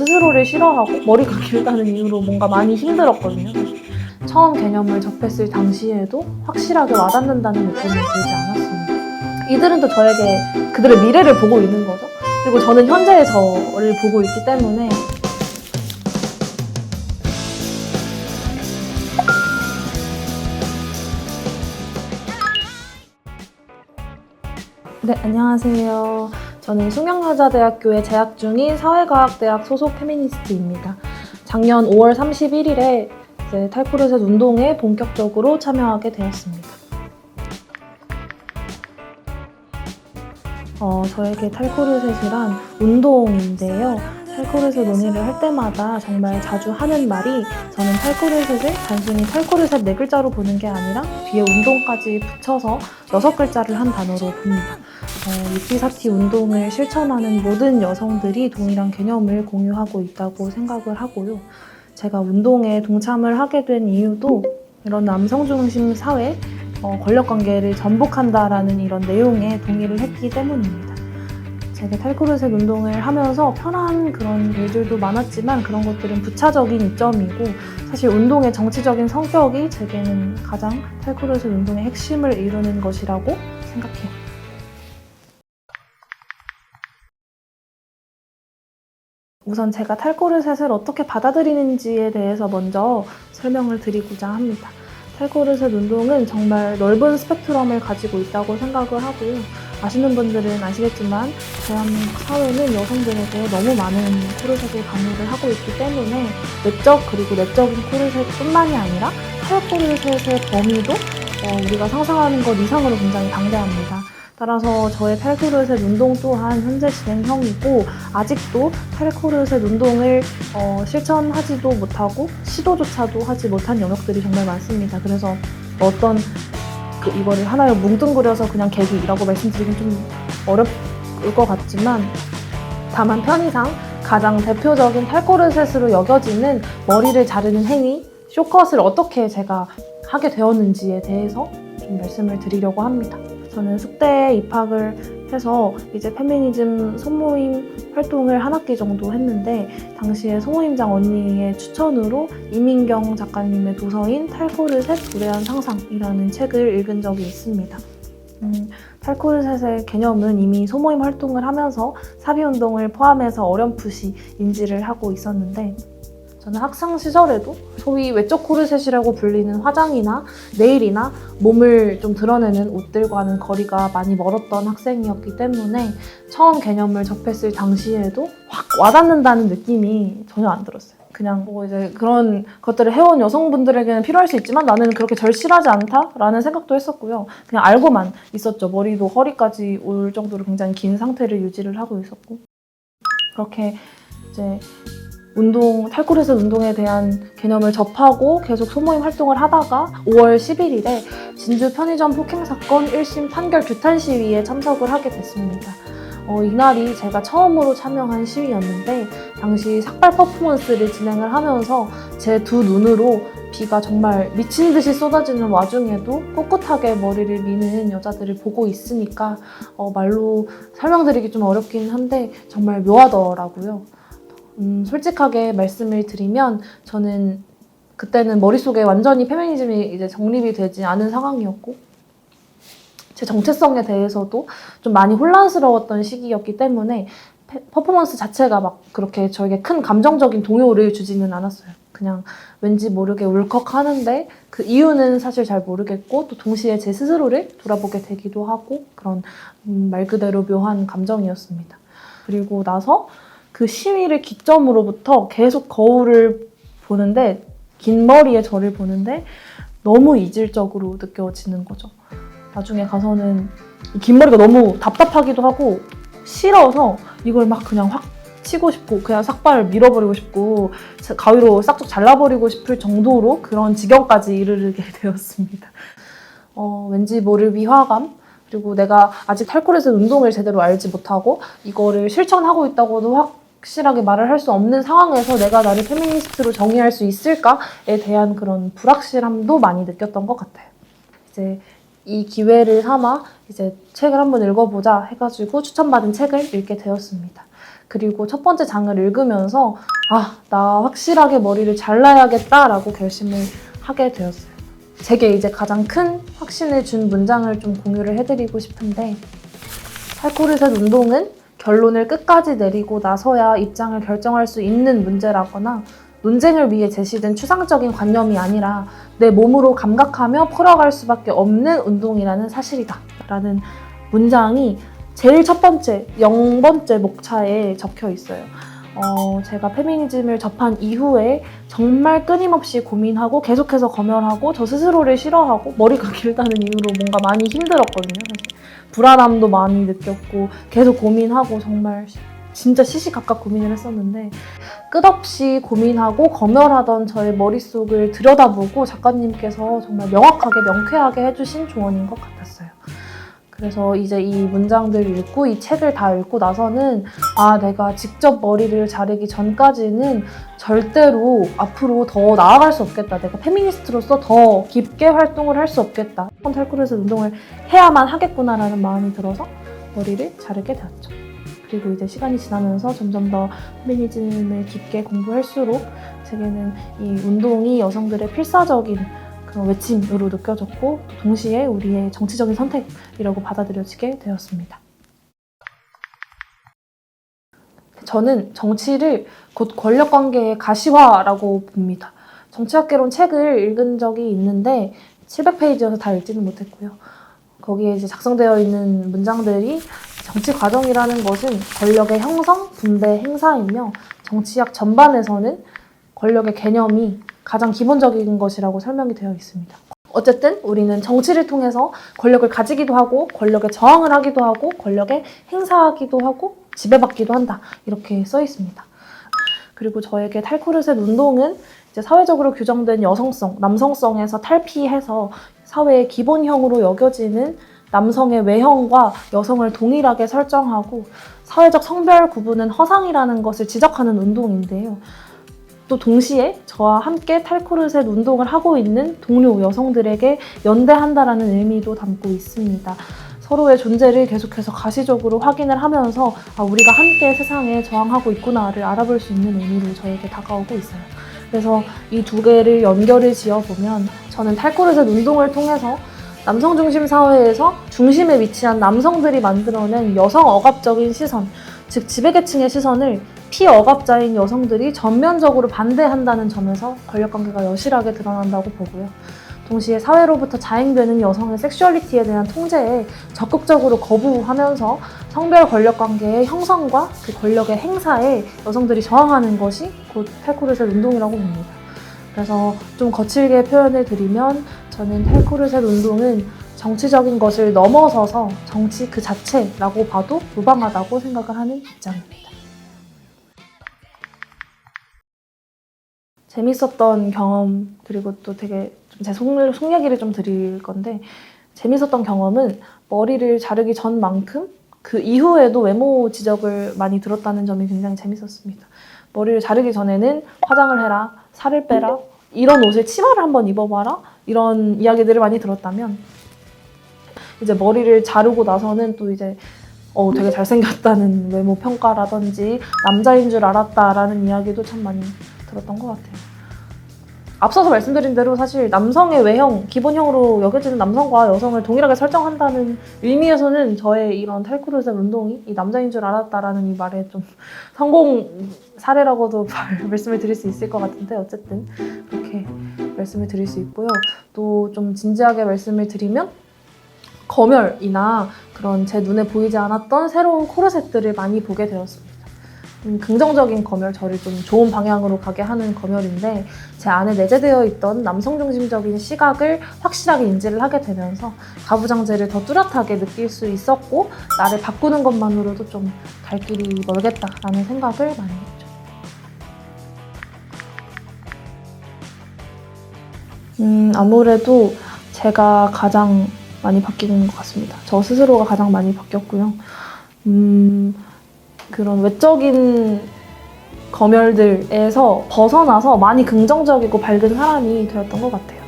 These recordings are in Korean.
스스로를 싫어하고 머리가 길다는 이유로 뭔가 많이 힘들었거든요. 처음 개념을 접했을 당시에도 확실하게 와닿는다는 느낌이 들지 않았습니다. 이들은 또 저에게 그들의 미래를 보고 있는 거죠. 그리고 저는 현재의 저를 보고 있기 때문에 네, 안녕하세요. 저는 숙명여자대학교에 재학 중인 사회과학대학 소속 페미니스트입니다. 작년 5월 31일에 탈코르셋 운동에 본격적으로 참여하게 되었습니다. 저에게 탈코르셋이란 운동인데요. 탈코르셋 논의를 할 때마다 정말 자주 하는 말이 저는 탈코르셋을 단순히 탈코르셋 4글자로 보는 게 아니라 뒤에 운동까지 붙여서 6글자를 한 단어로 봅니다. 유피사티 운동을 실천하는 모든 여성들이 동일한 개념을 공유하고 있다고 생각을 하고요. 제가 운동에 동참을 하게 된 이유도 이런 남성 중심 사회, 권력관계를 전복한다라는 이런 내용에 동의를 했기 때문입니다. 제가 탈코르셋 운동을 하면서 편한 그런 일들도 많았지만 그런 것들은 부차적인 이점이고 사실 운동의 정치적인 성격이 제게는 가장 탈코르셋 운동의 핵심을 이루는 것이라고 생각해요. 우선 제가 탈코르셋을 어떻게 받아들이는지에 대해서 먼저 설명을 드리고자 합니다. 탈코르셋 운동은 정말 넓은 스펙트럼을 가지고 있다고 생각을 하고요. 아시는 분들은 아시겠지만 대한민국 사회는 여성들에게 너무 많은 코르셋을 강요를 하고 있기 때문에 외적 그리고 내적인 코르셋뿐만이 아니라 탈코르셋의 범위도 우리가 상상하는 것 이상으로 굉장히 방대합니다. 따라서 저의 탈코르셋 운동 또한 현재 진행형이고 아직도 탈코르셋 운동을 실천하지도 못하고 시도조차도 하지 못한 영역들이 정말 많습니다. 그래서 어떤 이거를 하나를 뭉뚱그려서 그냥 계기라고 말씀드리긴 좀 어려울 것 같지만 다만 편의상 가장 대표적인 탈코르셋으로 여겨지는 머리를 자르는 행위, 쇼컷을 어떻게 제가 하게 되었는지에 대해서 좀 말씀을 드리려고 합니다. 저는 숙대에 입학을 해서 이제 페미니즘 소모임 활동을 한 학기 정도 했는데 당시에 소모임장 언니의 추천으로 이민경 작가님의 도서인 탈코르셋 도래한 상상이라는 책을 읽은 적이 있습니다. 탈코르셋의 개념은 이미 소모임 활동을 하면서 사비운동을 포함해서 어렴풋이 인지를 하고 있었는데 저는 학창 시절에도 소위 외적 코르셋이라고 불리는 화장이나 네일이나 몸을 좀 드러내는 옷들과는 거리가 많이 멀었던 학생이었기 때문에 처음 개념을 접했을 당시에도 확 와닿는다는 느낌이 전혀 안 들었어요. 그냥 이제 그런 것들을 해온 여성분들에게는 필요할 수 있지만 나는 그렇게 절실하지 않다라는 생각도 했었고요. 그냥 알고만 있었죠. 머리도 허리까지 올 정도로 굉장히 긴 상태를 유지를 하고 있었고 그렇게 이제 탈코르셋 운동에 대한 개념을 접하고 계속 소모임 활동을 하다가 5월 11일에 진주 편의점 폭행 사건 1심 판결 규탄 시위에 참석을 하게 됐습니다. 이날이 제가 처음으로 참여한 시위였는데 당시 삭발 퍼포먼스를 진행을 하면서 제 두 눈으로 비가 정말 미친 듯이 쏟아지는 와중에도 꿋꿋하게 머리를 미는 여자들을 보고 있으니까 말로 설명드리기 좀 어렵긴 한데 정말 묘하더라고요. 솔직하게 말씀을 드리면 저는 그때는 머릿속에 완전히 페미니즘이 이제 정립이 되지 않은 상황이었고 제 정체성에 대해서도 좀 많이 혼란스러웠던 시기였기 때문에 퍼포먼스 자체가 막 그렇게 저에게 큰 감정적인 동요를 주지는 않았어요. 그냥 왠지 모르게 울컥하는데 그 이유는 사실 잘 모르겠고 또 동시에 제 스스로를 돌아보게 되기도 하고 그런 말 그대로 묘한 감정이었습니다. 그리고 나서 그 시위를 기점으로부터 계속 거울을 보는데 긴 머리의 저를 보는데 너무 이질적으로 느껴지는 거죠. 나중에 가서는 긴 머리가 너무 답답하기도 하고 싫어서 이걸 막 그냥 확 치고 싶고 그냥 삭발을 밀어버리고 싶고 가위로 싹둑 잘라버리고 싶을 정도로 그런 지경까지 이르게 되었습니다. 왠지 모를 위화감 그리고 내가 아직 탈코르셋 운동을 제대로 알지 못하고 이거를 실천하고 있다고도 확실하게 말을 할 수 없는 상황에서 내가 나를 페미니스트로 정의할 수 있을까에 대한 그런 불확실함도 많이 느꼈던 것 같아요. 이제 이 기회를 삼아 이제 책을 한번 읽어보자 해가지고 추천받은 책을 읽게 되었습니다. 그리고 첫 번째 장을 읽으면서 나 확실하게 머리를 잘라야겠다라고 결심을 하게 되었어요. 제게 이제 가장 큰 확신을 준 문장을 좀 공유를 해드리고 싶은데, 탈코르셋 운동은 결론을 끝까지 내리고 나서야 입장을 결정할 수 있는 문제라거나 논쟁을 위해 제시된 추상적인 관념이 아니라 내 몸으로 감각하며 풀어갈 수밖에 없는 운동이라는 사실이다 라는 문장이 제일 첫 번째, 0번째 목차에 적혀 있어요. 제가 페미니즘을 접한 이후에 정말 끊임없이 고민하고 계속해서 검열하고 저 스스로를 싫어하고 머리가 길다는 이유로 뭔가 많이 힘들었거든요. 사실. 불안함도 많이 느꼈고 계속 고민하고 정말 진짜 시시각각 고민을 했었는데, 끝없이 고민하고 검열하던 저의 머릿속을 들여다보고 작가님께서 정말 명확하게 명쾌하게 해주신 조언인 것 같았어요. 그래서 이제 이 문장들을 읽고 이 책을 다 읽고 나서는 내가 직접 머리를 자르기 전까지는 절대로 앞으로 더 나아갈 수 없겠다. 내가 페미니스트로서 더 깊게 활동을 할 수 없겠다. 탈코르셋 운동을 해야만 하겠구나라는 마음이 들어서 머리를 자르게 되었죠. 그리고 이제 시간이 지나면서 점점 더 페미니즘을 깊게 공부할수록 제게는 이 운동이 여성들의 필사적인 그런 외침으로 느껴졌고, 동시에 우리의 정치적인 선택이라고 받아들여지게 되었습니다. 저는 정치를 곧 권력관계의 가시화라고 봅니다. 정치학개론 책을 읽은 적이 있는데 700페이지여서 다 읽지는 못했고요. 거기에 이제 작성되어 있는 문장들이 정치 과정이라는 것은 권력의 형성, 분배, 행사이며 정치학 전반에서는 권력의 개념이 가장 기본적인 것이라고 설명이 되어 있습니다. 어쨌든 우리는 정치를 통해서 권력을 가지기도 하고 권력에 저항을 하기도 하고 권력에 행사하기도 하고 지배받기도 한다. 이렇게 써 있습니다. 그리고 저에게 탈코르셋 운동은 이제 사회적으로 규정된 여성성, 남성성에서 탈피해서 사회의 기본형으로 여겨지는 남성의 외형과 여성을 동일하게 설정하고 사회적 성별 구분은 허상이라는 것을 지적하는 운동인데요. 또 동시에 저와 함께 탈코르셋 운동을 하고 있는 동료 여성들에게 연대한다라는 의미도 담고 있습니다. 서로의 존재를 계속해서 가시적으로 확인을 하면서 우리가 함께 세상에 저항하고 있구나를 알아볼 수 있는 의미로 저에게 다가오고 있어요. 그래서 이 두 개를 연결을 지어보면 저는 탈코르셋 운동을 통해서 남성 중심 사회에서 중심에 위치한 남성들이 만들어낸 여성 억압적인 시선, 즉 지배계층의 시선을 피억압자인 여성들이 전면적으로 반대한다는 점에서 권력관계가 여실하게 드러난다고 보고요. 동시에 사회로부터 자행되는 여성의 섹슈얼리티에 대한 통제에 적극적으로 거부하면서 성별 권력관계의 형성과 그 권력의 행사에 여성들이 저항하는 것이 곧 탈코르셋 운동이라고 봅니다. 그래서 좀 거칠게 표현을 드리면 저는 탈코르셋 운동은 정치적인 것을 넘어서서 정치 그 자체라고 봐도 무방하다고 생각을 하는 입장입니다. 재밌었던 경험, 그리고 또 되게 제 속 얘기를 좀 드릴 건데, 재밌었던 경험은 머리를 자르기 전만큼 그 이후에도 외모 지적을 많이 들었다는 점이 굉장히 재밌었습니다. 머리를 자르기 전에는 화장을 해라, 살을 빼라, 이런 옷을 치마를 한번 입어봐라, 이런 이야기들을 많이 들었다면, 이제 머리를 자르고 나서는 또 이제 되게 잘생겼다는 외모 평가라든지 남자인 줄 알았다라는 이야기도 참 많이 들었던 것 같아요. 앞서서 말씀드린 대로 사실 남성의 외형, 기본형으로 여겨지는 남성과 여성을 동일하게 설정한다는 의미에서는 저의 이런 탈코르셋 운동이 이 남자인 줄 알았다라는 이 말에 좀 성공 사례라고도 말씀을 드릴 수 있을 것 같은데, 어쨌든 그렇게 말씀을 드릴 수 있고요. 또 좀 진지하게 말씀을 드리면 검열이나 그런 제 눈에 보이지 않았던 새로운 코르셋들을 많이 보게 되었습니다. 긍정적인 검열, 저를 좀 좋은 방향으로 가게 하는 검열인데, 제 안에 내재되어 있던 남성 중심적인 시각을 확실하게 인지를 하게 되면서 가부장제를 더 뚜렷하게 느낄 수 있었고, 나를 바꾸는 것만으로도 좀 갈 길이 멀겠다라는 생각을 많이 했죠. 아무래도 제가 가장 많이 바뀐 것 같습니다. 저 스스로가 가장 많이 바뀌었고요. 그런 외적인 검열들에서 벗어나서 많이 긍정적이고 밝은 사람이 되었던 것 같아요.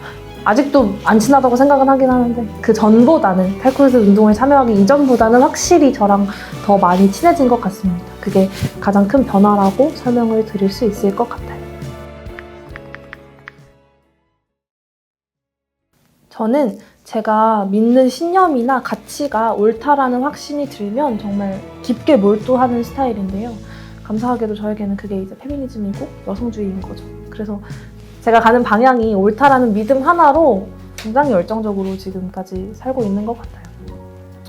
아직도 안 친하다고 생각은 하긴 하는데, 그 전보다는 탈코르셋 운동에 참여하기 이전보다는 확실히 저랑 더 많이 친해진 것 같습니다. 그게 가장 큰 변화라고 설명을 드릴 수 있을 것 같아요. 저는 제가 믿는 신념이나 가치가 옳다라는 확신이 들면 정말 깊게 몰두하는 스타일인데요. 감사하게도 저에게는 그게 이제 페미니즘이고 여성주의인 거죠. 그래서 제가 가는 방향이 옳다라는 믿음 하나로 굉장히 열정적으로 지금까지 살고 있는 것 같아요.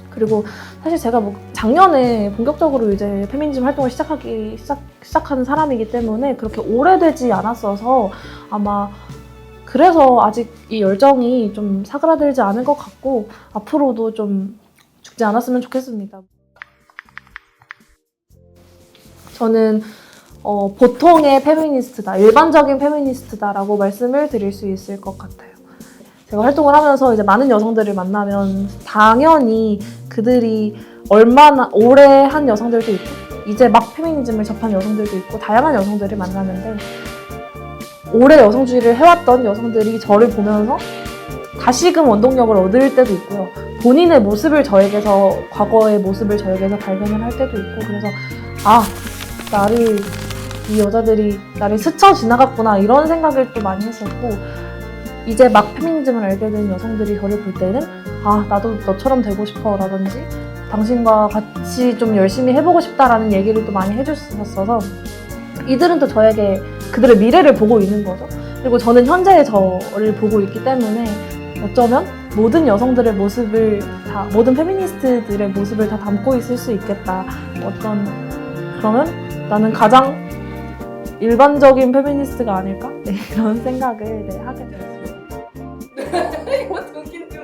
그리고 사실 제가 작년에 본격적으로 이제 페미니즘 활동을 시작하는 사람이기 때문에 그렇게 오래되지 않았어서 아마 그래서 아직 이 열정이 좀 사그라들지 않은 것 같고 앞으로도 좀 죽지 않았으면 좋겠습니다. 저는 보통의 페미니스트다, 일반적인 페미니스트다라고 말씀을 드릴 수 있을 것 같아요. 제가 활동을 하면서 이제 많은 여성들을 만나면 당연히 그들이 얼마나 오래 한 여성들도 있고 이제 막 페미니즘을 접한 여성들도 있고 다양한 여성들을 만나는데 오래 여성주의를 해왔던 여성들이 저를 보면서 다시금 원동력을 얻을 때도 있고요. 본인의 모습을 저에게서, 과거의 모습을 저에게서 발견을 할 때도 있고 그래서 이 여자들이 나를 스쳐 지나갔구나 이런 생각을 또 많이 했었고 이제 막 페미니즘을 알게 된 여성들이 저를 볼 때는 나도 너처럼 되고 싶어 라든지 당신과 같이 좀 열심히 해보고 싶다라는 얘기를 또 많이 해주셨어서 이들은 또 저에게 그들의 미래를 보고 있는 거죠. 그리고 저는 현재의 저를 보고 있기 때문에 어쩌면 모든 여성들의 모습을 모든 페미니스트들의 모습을 다 담고 있을 수 있겠다. 그러면 나는 가장 일반적인 페미니스트가 아닐까? 네, 이런 생각을 하게 되었습니다. 이거 웃기는 거